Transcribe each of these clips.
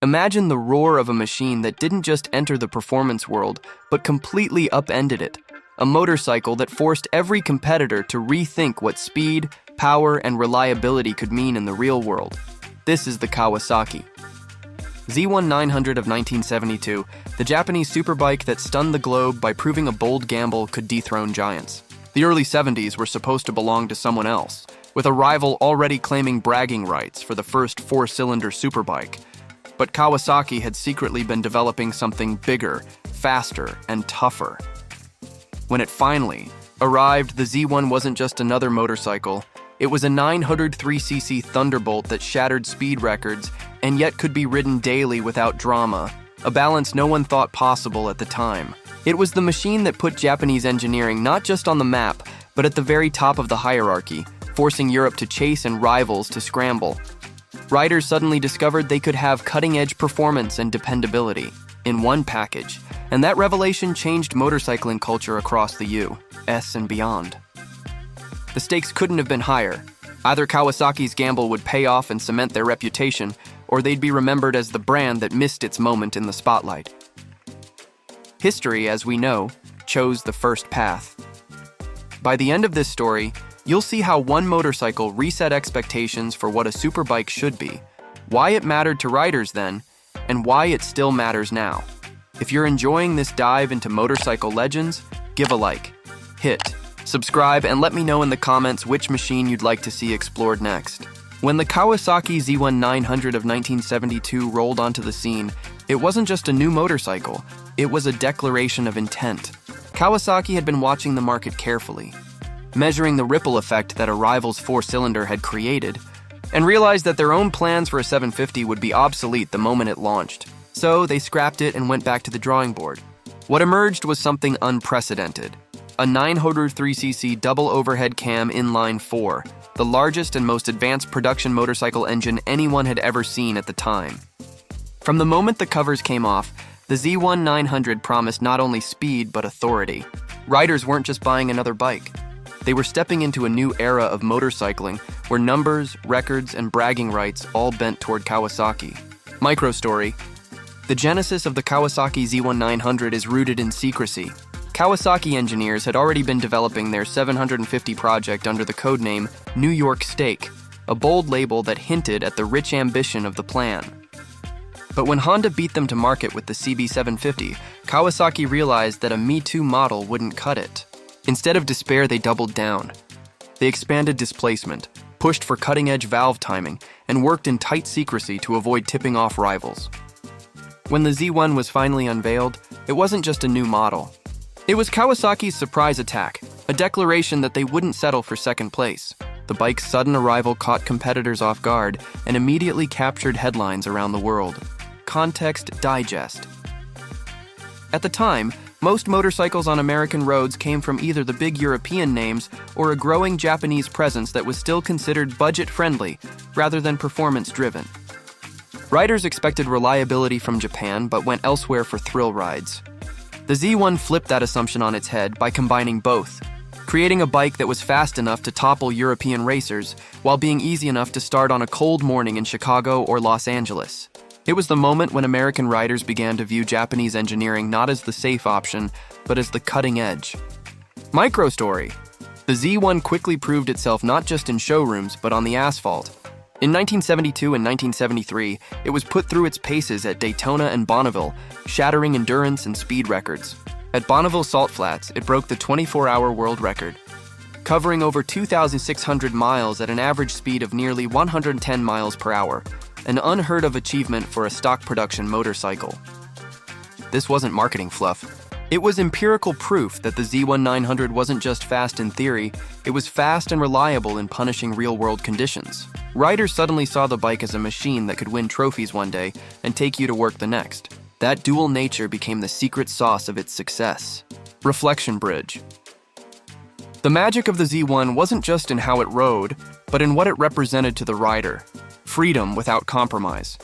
Imagine the roar of a machine that didn't just enter the performance world, but completely upended it. A motorcycle that forced every competitor to rethink what speed, power, and reliability could mean in the real world. This is the Kawasaki Z1 900 of 1972, the Japanese superbike that stunned the globe by proving a bold gamble could dethrone giants. The early 70s were supposed to belong to someone else, with a rival already claiming bragging rights for the first four-cylinder superbike. But Kawasaki had secretly been developing something bigger, faster, and tougher. When it finally arrived, the Z1 wasn't just another motorcycle. It was a 903cc thunderbolt that shattered speed records and yet could be ridden daily without drama, a balance no one thought possible at the time. It was the machine that put Japanese engineering not just on the map, but at the very top of the hierarchy, forcing Europe to chase and rivals to scramble. Riders suddenly discovered they could have cutting-edge performance and dependability in one package, and that revelation changed motorcycling culture across the U.S. and beyond. The stakes couldn't have been higher. Either Kawasaki's gamble would pay off and cement their reputation, or they'd be remembered as the brand that missed its moment in the spotlight. History, as we know, chose the first path. By the end of this story, you'll see how one motorcycle reset expectations for what a superbike should be, why it mattered to riders then, and why it still matters now. If you're enjoying this dive into motorcycle legends, give a like, hit subscribe, and let me know in the comments which machine you'd like to see explored next. When the Kawasaki Z1 900 of 1972 rolled onto the scene, it wasn't just a new motorcycle, it was a declaration of intent. Kawasaki had been watching the market carefully, measuring the ripple effect that a rival's four-cylinder had created, and realized that their own plans for a 750 would be obsolete the moment it launched. So they scrapped it and went back to the drawing board. What emerged was something unprecedented. A 903cc double overhead cam inline 4, the largest and most advanced production motorcycle engine anyone had ever seen at the time. From the moment the covers came off, the Z1 900 promised not only speed but authority. Riders weren't just buying another bike. They were stepping into a new era of motorcycling where numbers, records, and bragging rights all bent toward Kawasaki. Microstory: the genesis of the Kawasaki Z1 900 is rooted in secrecy. Kawasaki engineers had already been developing their 750 project under the codename New York Steak, a bold label that hinted at the rich ambition of the plan. But when Honda beat them to market with the CB750, Kawasaki realized that a Me Too model wouldn't cut it. Instead of despair, they doubled down. They expanded displacement, pushed for cutting-edge valve timing, and worked in tight secrecy to avoid tipping off rivals. When the Z1 was finally unveiled, it wasn't just a new model. It was Kawasaki's surprise attack, a declaration that they wouldn't settle for second place. The bike's sudden arrival caught competitors off guard and immediately captured headlines around the world. Context Digest. At the time, most motorcycles on American roads came from either the big European names or a growing Japanese presence that was still considered budget-friendly rather than performance-driven. Riders expected reliability from Japan but went elsewhere for thrill rides. The Z1 flipped that assumption on its head by combining both, creating a bike that was fast enough to topple European racers while being easy enough to start on a cold morning in Chicago or Los Angeles. It was the moment when American riders began to view Japanese engineering not as the safe option, but as the cutting edge. Microstory: the Z1 quickly proved itself not just in showrooms, but on the asphalt. In 1972 and 1973, it was put through its paces at Daytona and Bonneville, shattering endurance and speed records. At Bonneville Salt Flats, it broke the 24-hour world record, covering over 2,600 miles at an average speed of nearly 110 miles per hour, an unheard-of achievement for a stock production motorcycle. This wasn't marketing fluff. It was empirical proof that the Z1 900 wasn't just fast in theory, it was fast and reliable in punishing real-world conditions. Riders suddenly saw the bike as a machine that could win trophies one day and take you to work the next. That dual nature became the secret sauce of its success. Reflection bridge. The magic of the Z1 wasn't just in how it rode, but in what it represented to the rider. Freedom without compromise.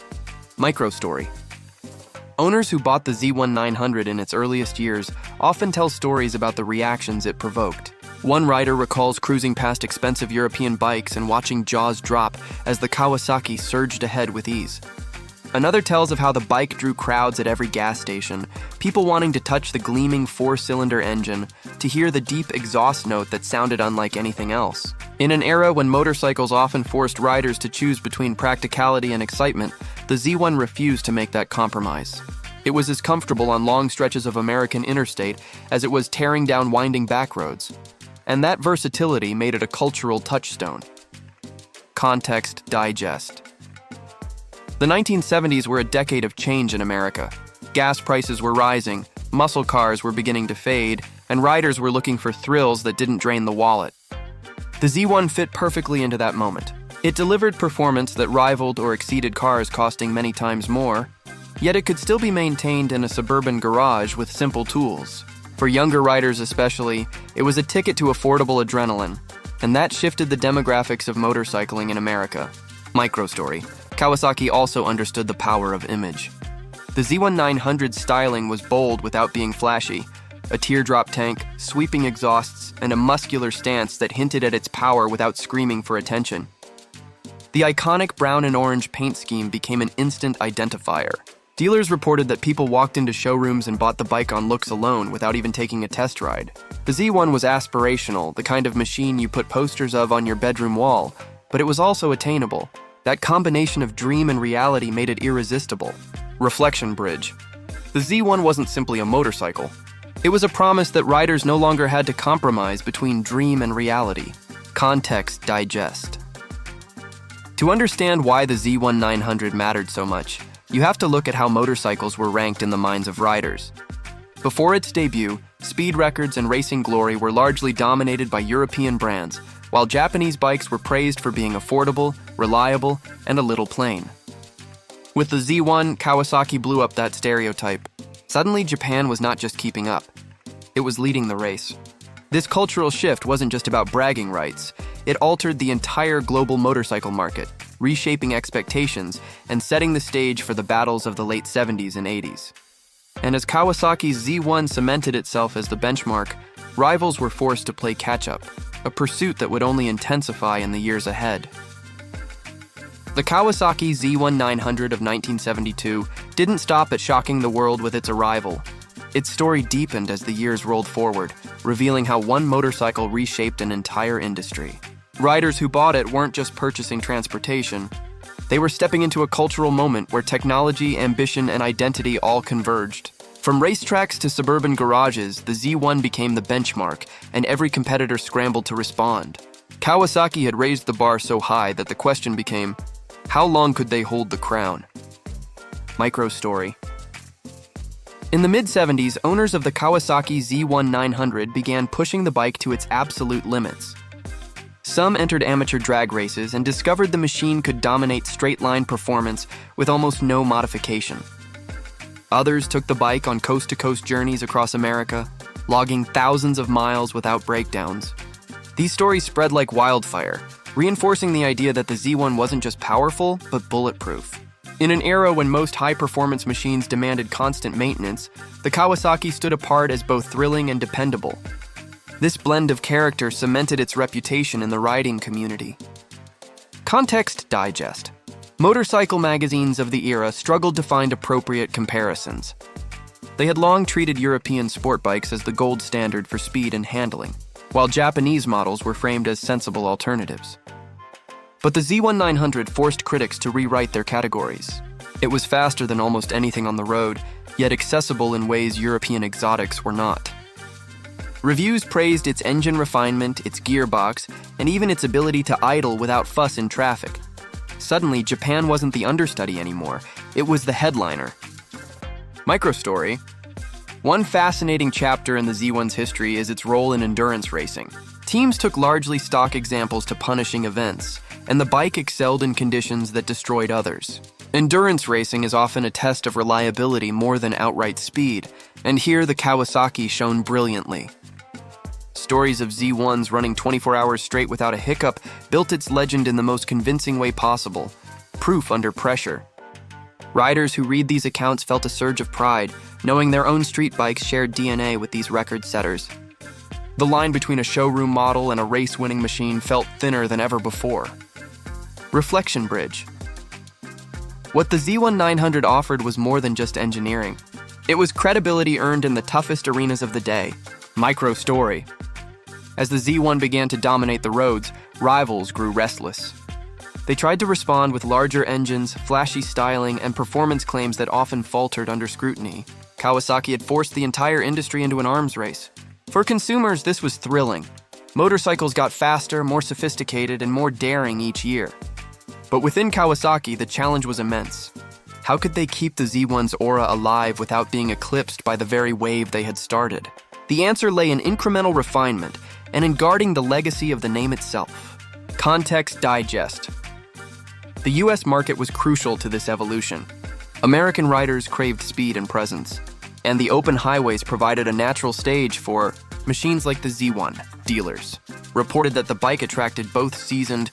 Microstory. Owners who bought the Z1 900 in its earliest years often tell stories about the reactions it provoked. One rider recalls cruising past expensive European bikes and watching jaws drop as the Kawasaki surged ahead with ease. Another tells of how the bike drew crowds at every gas station, people wanting to touch the gleaming four-cylinder engine, to hear the deep exhaust note that sounded unlike anything else. In an era when motorcycles often forced riders to choose between practicality and excitement, the Z1 refused to make that compromise. It was as comfortable on long stretches of American interstate as it was tearing down winding back roads. And that versatility made it a cultural touchstone. Context Digest. The 1970s were a decade of change in America. Gas prices were rising, muscle cars were beginning to fade, and riders were looking for thrills that didn't drain the wallet. The Z1 fit perfectly into that moment. It delivered performance that rivaled or exceeded cars costing many times more, yet it could still be maintained in a suburban garage with simple tools. For younger riders especially, it was a ticket to affordable adrenaline, and that shifted the demographics of motorcycling in America. Microstory. Kawasaki also understood the power of image. The Z1 900 styling was bold without being flashy. A teardrop tank, sweeping exhausts, and a muscular stance that hinted at its power without screaming for attention. The iconic brown and orange paint scheme became an instant identifier. Dealers reported that people walked into showrooms and bought the bike on looks alone without even taking a test ride. The Z1 was aspirational, the kind of machine you put posters of on your bedroom wall, but it was also attainable. That combination of dream and reality made it irresistible. Reflection bridge. The Z1 wasn't simply a motorcycle. It was a promise that riders no longer had to compromise between dream and reality. Context Digest. To understand why the Z1 900 mattered so much, you have to look at how motorcycles were ranked in the minds of riders. Before its debut, speed records and racing glory were largely dominated by European brands, while Japanese bikes were praised for being affordable, reliable, and a little plain. With the Z1, Kawasaki blew up that stereotype. Suddenly, Japan was not just keeping up. It was leading the race. This cultural shift wasn't just about bragging rights. It altered the entire global motorcycle market, reshaping expectations and setting the stage for the battles of the late 70s and 80s. And as Kawasaki's Z1 cemented itself as the benchmark, rivals were forced to play catch-up, a pursuit that would only intensify in the years ahead. The Kawasaki Z1 900 of 1972 didn't stop at shocking the world with its arrival. Its story deepened as the years rolled forward, revealing how one motorcycle reshaped an entire industry. Riders who bought it weren't just purchasing transportation. They were stepping into a cultural moment where technology, ambition, and identity all converged. From racetracks to suburban garages, the Z1 became the benchmark, and every competitor scrambled to respond. Kawasaki had raised the bar so high that the question became, how long could they hold the crown? Microstory. In the mid-70s, owners of the Kawasaki Z1 900 began pushing the bike to its absolute limits. Some entered amateur drag races and discovered the machine could dominate straight-line performance with almost no modification. Others took the bike on coast-to-coast journeys across America, logging thousands of miles without breakdowns. These stories spread like wildfire, reinforcing the idea that the Z1 wasn't just powerful, but bulletproof. In an era when most high-performance machines demanded constant maintenance, the Kawasaki stood apart as both thrilling and dependable. This blend of character cemented its reputation in the riding community. Context Digest. Motorcycle magazines of the era struggled to find appropriate comparisons. They had long treated European sport bikes as the gold standard for speed and handling, while Japanese models were framed as sensible alternatives. But the Z1 900 forced critics to rewrite their categories. It was faster than almost anything on the road, yet accessible in ways European exotics were not. Reviews praised its engine refinement, its gearbox, and even its ability to idle without fuss in traffic. Suddenly, Japan wasn't the understudy anymore, it was the headliner. Microstory. One fascinating chapter in the Z1's history is its role in endurance racing. Teams took largely stock examples to punishing events, and the bike excelled in conditions that destroyed others. Endurance racing is often a test of reliability more than outright speed, and here the Kawasaki shone brilliantly. Stories of Z1s running 24 hours straight without a hiccup built its legend in the most convincing way possible, proof under pressure. Riders who read these accounts felt a surge of pride, knowing their own street bikes shared DNA with these record setters. The line between a showroom model and a race-winning machine felt thinner than ever before. Reflection bridge. What the Z1 900 offered was more than just engineering. It was credibility earned in the toughest arenas of the day. Micro story. As the Z1 began to dominate the roads, rivals grew restless. They tried to respond with larger engines, flashy styling, and performance claims that often faltered under scrutiny. Kawasaki had forced the entire industry into an arms race. For consumers, this was thrilling. Motorcycles got faster, more sophisticated, and more daring each year. But within Kawasaki, the challenge was immense. How could they keep the Z1's aura alive without being eclipsed by the very wave they had started? The answer lay in incremental refinement and in guarding the legacy of the name itself. Context Digest. The US market was crucial to this evolution. American riders craved speed and presence, and the open highways provided a natural stage for machines like the Z1. Dealers reported that the bike attracted both seasoned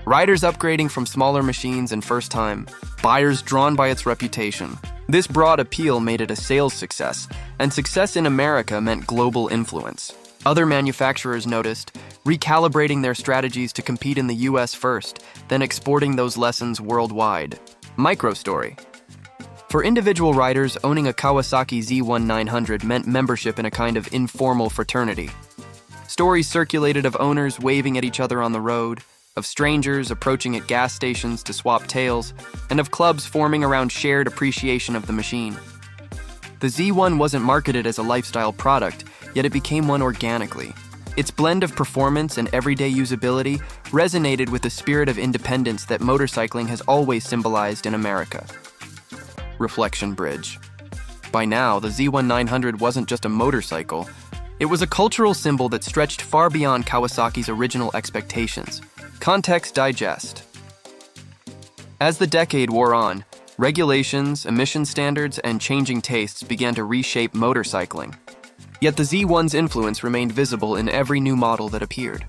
riders upgrading from smaller machines and first-time buyers drawn by its reputation. This broad appeal made it a sales success, and success in America meant global influence. Other manufacturers noticed, recalibrating their strategies to compete in the US first, then exporting those lessons worldwide. Microstory. For individual riders, owning a Kawasaki Z1 900 meant membership in a kind of informal fraternity. Stories circulated of owners waving at each other on the road, of strangers approaching at gas stations to swap tales, and of clubs forming around shared appreciation of the machine. The Z1 wasn't marketed as a lifestyle product, yet it became one organically. Its blend of performance and everyday usability resonated with the spirit of independence that motorcycling has always symbolized in America. Reflection Bridge. By now, the Z1 900 wasn't just a motorcycle. It was a cultural symbol that stretched far beyond Kawasaki's original expectations. Context Digest. As the decade wore on, regulations, emission standards, and changing tastes began to reshape motorcycling. Yet the Z1's influence remained visible in every new model that appeared.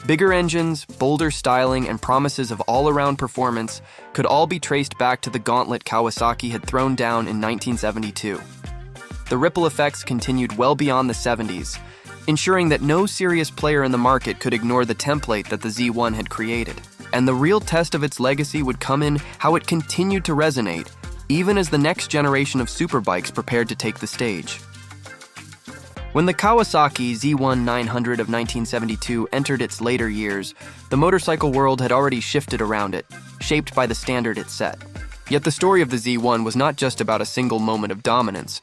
Bigger engines, bolder styling, and promises of all-around performance could all be traced back to the gauntlet Kawasaki had thrown down in 1972. The ripple effects continued well beyond the 70s, ensuring that no serious player in the market could ignore the template that the Z1 had created. And the real test of its legacy would come in how it continued to resonate, even as the next generation of superbikes prepared to take the stage. When the Kawasaki Z1 900 of 1972 entered its later years, the motorcycle world had already shifted around it, shaped by the standard it set. Yet the story of the Z1 was not just about a single moment of dominance.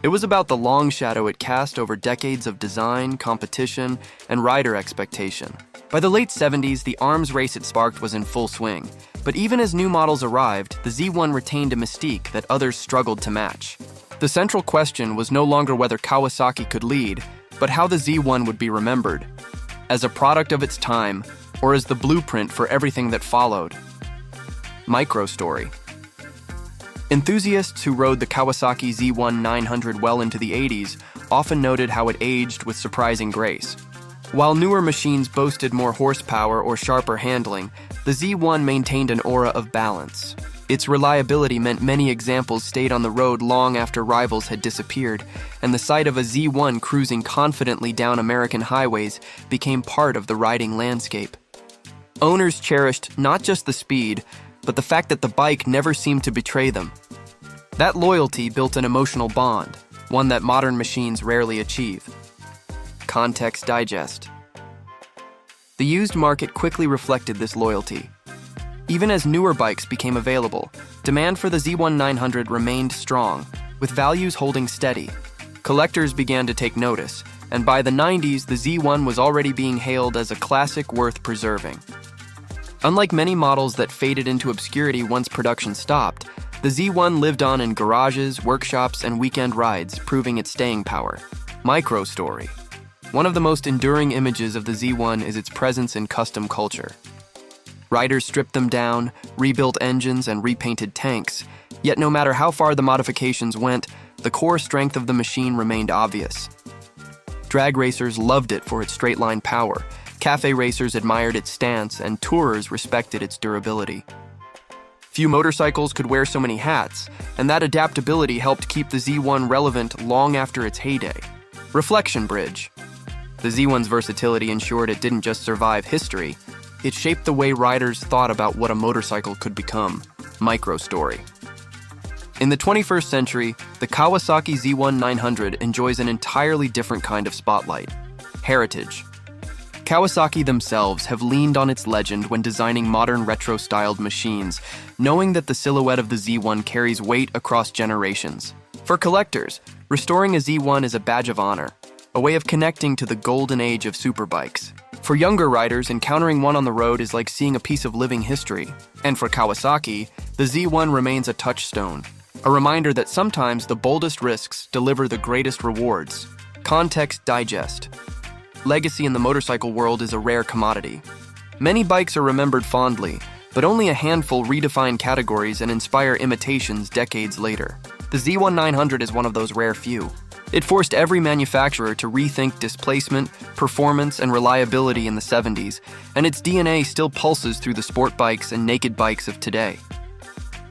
It was about the long shadow it cast over decades of design, competition, and rider expectation. By the late 70s, the arms race it sparked was in full swing, but even as new models arrived, the Z1 retained a mystique that others struggled to match. The central question was no longer whether Kawasaki could lead, but how the Z1 would be remembered, as a product of its time, or as the blueprint for everything that followed. Microstory. Enthusiasts who rode the Kawasaki Z1 900 well into the 80s often noted how it aged with surprising grace. While newer machines boasted more horsepower or sharper handling, the Z1 maintained an aura of balance. Its reliability meant many examples stayed on the road long after rivals had disappeared, and the sight of a Z1 cruising confidently down American highways became part of the riding landscape. Owners cherished not just the speed, but the fact that the bike never seemed to betray them. That loyalty built an emotional bond, one that modern machines rarely achieve. Context Digest. The used market quickly reflected this loyalty. Even as newer bikes became available, demand for the Z1 900 remained strong, with values holding steady. Collectors began to take notice, and by the 90s, the Z1 was already being hailed as a classic worth preserving. Unlike many models that faded into obscurity once production stopped, the Z1 lived on in garages, workshops, and weekend rides, proving its staying power. Microstory. One of the most enduring images of the Z1 is its presence in custom culture. Riders stripped them down, rebuilt engines, and repainted tanks, yet no matter how far the modifications went, the core strength of the machine remained obvious. Drag racers loved it for its straight-line power, cafe racers admired its stance, and tourers respected its durability. Few motorcycles could wear so many hats, and that adaptability helped keep the Z1 relevant long after its heyday. Reflection Bridge. The Z1's versatility ensured it didn't just survive history, It shaped the way riders thought about what a motorcycle could become. Micro-story. In the 21st century, the Kawasaki Z1 900 enjoys an entirely different kind of spotlight: heritage. Kawasaki themselves have leaned on its legend when designing modern retro-styled machines, knowing that the silhouette of the Z1 carries weight across generations. For collectors, restoring a Z1 is a badge of honor, a way of connecting to the golden age of superbikes. For younger riders, encountering one on the road is like seeing a piece of living history. And for Kawasaki, the Z1 remains a touchstone, a reminder that sometimes the boldest risks deliver the greatest rewards. Context Digest. Legacy in the motorcycle world is a rare commodity. Many bikes are remembered fondly, but only a handful redefine categories and inspire imitations decades later. The Z1 900 is one of those rare few. It forced every manufacturer to rethink displacement, performance, and reliability in the 70s, and its DNA still pulses through the sport bikes and naked bikes of today.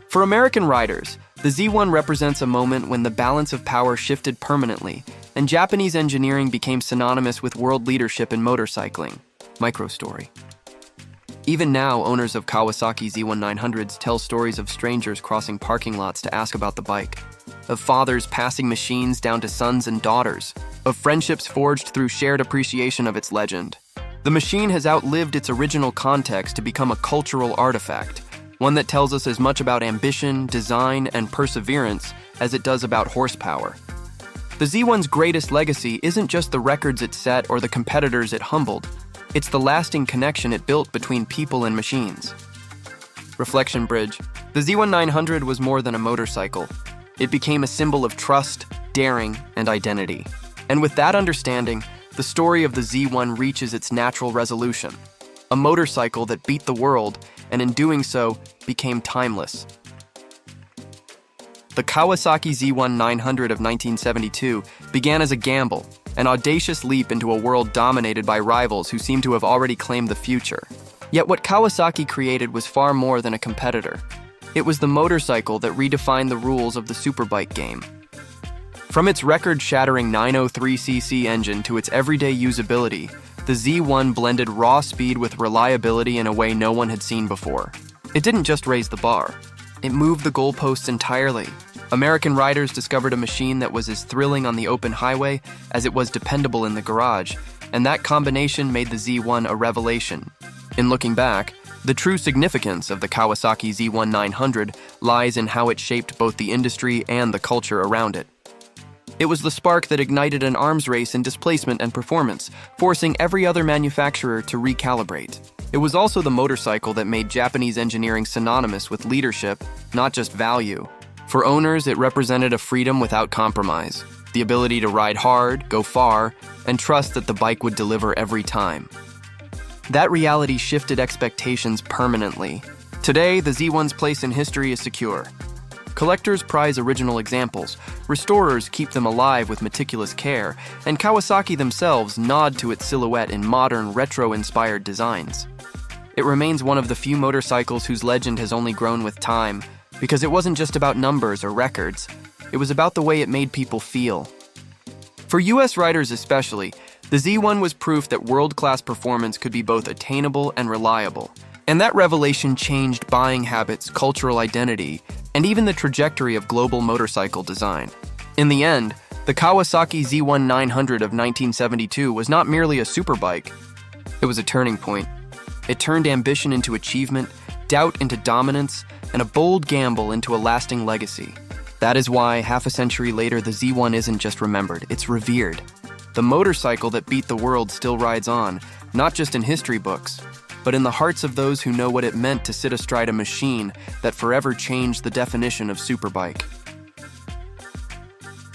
For American riders, the Z1 represents a moment when the balance of power shifted permanently, and Japanese engineering became synonymous with world leadership in motorcycling. Micro-story. Even now, owners of Kawasaki Z1 900s tell stories of strangers crossing parking lots to ask about the bike, of fathers passing machines down to sons and daughters, of friendships forged through shared appreciation of its legend. The machine has outlived its original context to become a cultural artifact, one that tells us as much about ambition, design, and perseverance as it does about horsepower. The Z1's greatest legacy isn't just the records it set or the competitors it humbled. It's the lasting connection it built between people and machines. Reflection Bridge. The Z1 900 was more than a motorcycle. It became a symbol of trust, daring, and identity. And with that understanding, the story of the Z1 reaches its natural resolution. A motorcycle that beat the world, and in doing so, became timeless. The Kawasaki Z1 900 of 1972 began as a gamble, an audacious leap into a world dominated by rivals who seemed to have already claimed the future. Yet what Kawasaki created was far more than a competitor. It was the motorcycle that redefined the rules of the superbike game. From its record-shattering 903cc engine to its everyday usability, the Z1 blended raw speed with reliability in a way no one had seen before. It didn't just raise the bar. It moved the goalposts entirely. American riders discovered a machine that was as thrilling on the open highway as it was dependable in the garage, and that combination made the Z1 a revelation. In looking back, the true significance of the Kawasaki Z1 900 lies in how it shaped both the industry and the culture around it. It was the spark that ignited an arms race in displacement and performance, forcing every other manufacturer to recalibrate. It was also the motorcycle that made Japanese engineering synonymous with leadership, not just value. For owners, it represented a freedom without compromise, the ability to ride hard, go far, and trust that the bike would deliver every time. That reality shifted expectations permanently. Today, the Z1's place in history is secure. Collectors prize original examples, restorers keep them alive with meticulous care, and Kawasaki themselves nod to its silhouette in modern, retro-inspired designs. It remains one of the few motorcycles whose legend has only grown with time, because it wasn't just about numbers or records, it was about the way it made people feel. For US riders especially, the Z1 was proof that world-class performance could be both attainable and reliable. And that revelation changed buying habits, cultural identity, and even the trajectory of global motorcycle design. In the end, the Kawasaki Z1 900 of 1972 was not merely a superbike. It was a turning point. It turned ambition into achievement, doubt into dominance, and a bold gamble into a lasting legacy. That is why, half a century later, the Z1 isn't just remembered, it's revered. The motorcycle that beat the world still rides on, not just in history books, but in the hearts of those who know what it meant to sit astride a machine that forever changed the definition of superbike.